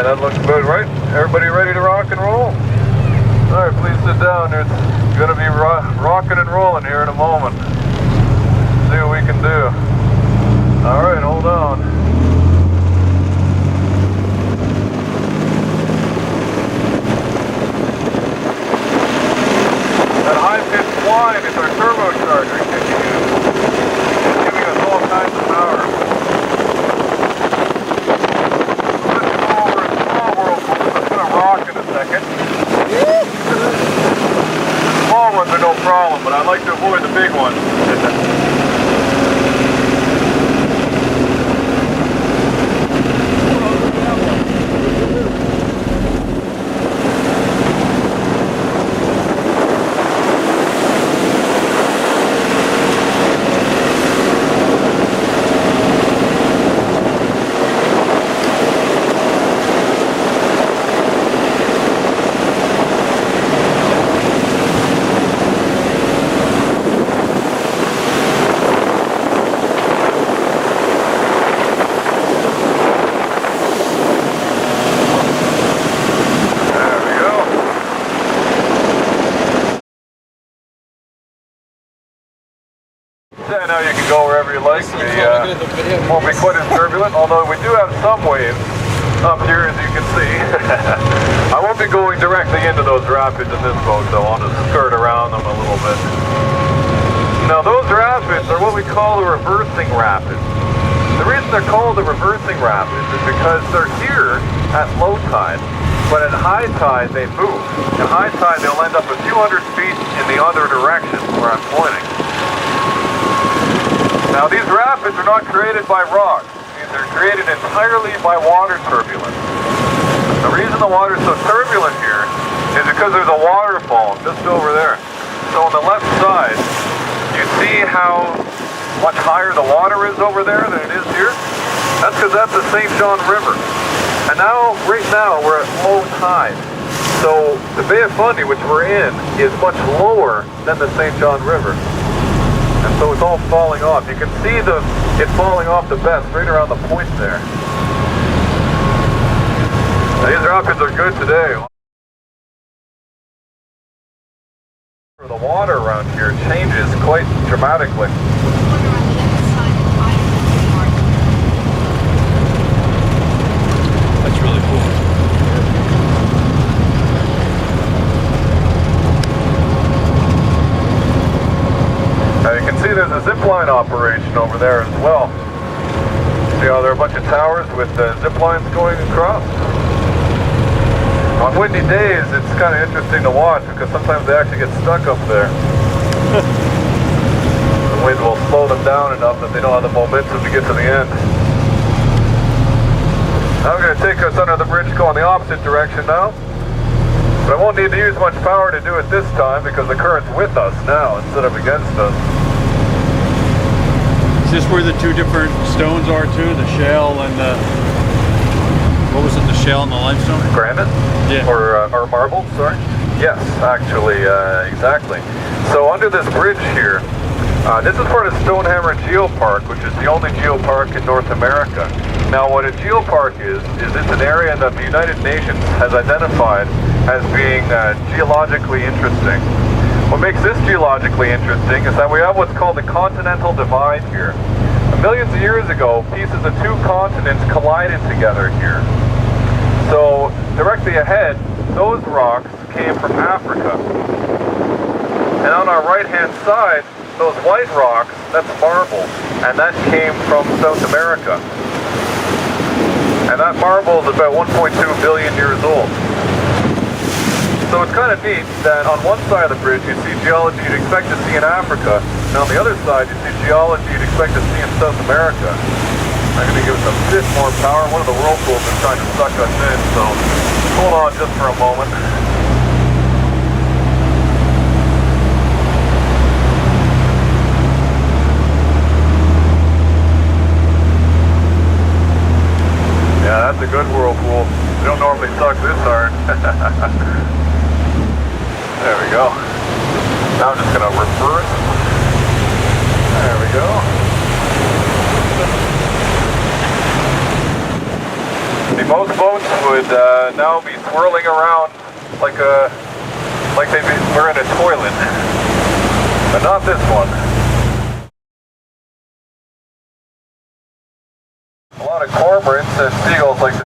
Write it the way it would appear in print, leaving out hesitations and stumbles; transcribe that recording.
Alright, that looks about right. Everybody ready to rock and roll? Alright, please sit down. It's gonna be rocking and rolling here in a moment. See what we can do. Alright, hold on. That high-pitched whine is our turbocharger kicking in. It's giving us all kinds of power. Let's go over a small whirlpool. It's gonna rock in a second. The small ones are no problem, but I like to avoid the big ones. Yeah, now you can go wherever you like. It won't be quite as turbulent, although we do have some waves up here, as you can see. I won't be going directly into those rapids in this boat, though. I'll just skirt around them a little bit. Now, those rapids are what we call the reversing rapids. The reason they're called the reversing rapids is because they're here at low tide, but at high tide they move. At high tide they'll end up a few hundred feet in the other direction where I'm pointing. Now these rapids are not created by rocks. They're created entirely by water turbulence. The reason the water is so turbulent here is because there's a waterfall just over there. So on the left side, you see how much higher the water is over there than it is here? That's because that's the St. John River. And now, right now, we're at low tide. So the Bay of Fundy, which we're in, is much lower than the St. John River. And so it's all falling off. You can see it falling off the best right around the point there. Now, these rapids are good today. The water around here changes quite dramatically. That's really cool. Now you can see there's a zip line operation over there as well. See how there are a bunch of towers with zip lines going across? On windy days, it's kind of interesting to watch because sometimes they actually get stuck up there. The wind will slow them down enough that they don't have the momentum to get to the end. Now I'm going to take us under the bridge going the opposite direction now. But I won't need to use much power to do it this time because the current's with us now instead of against us. Is this where the two different stones are too? The shale and the... What was it, the shale and the limestone? Granite? Yeah. Or marble, sorry? Yes, actually, exactly. So under this bridge here, this is part of Stonehammer Geopark, which is the only geopark in North America. Now what a geopark is it's an area that the United Nations has identified as being geologically interesting. What makes this geologically interesting is that we have what's called the continental divide here. Millions of years ago, pieces of two continents collided together here. So, directly ahead, those rocks came from Africa. And on our right-hand side, those white rocks, that's marble, and that came from South America. And that marble is about 1.2 billion years old. So it's kind of neat that on one side of the bridge you see geology you'd expect to see in Africa, and on the other side you see geology you'd expect to see in South America. I'm going to give us a bit more power. One of the whirlpools is trying to suck us in, so hold on just for a moment. Yeah, that's a good whirlpool. They don't normally suck this hard. There we go. Now I'm just going to reverse. There we go. See, most boats would now be swirling around like we're in a toilet, but not this one. A lot of cormorants and seagulls like to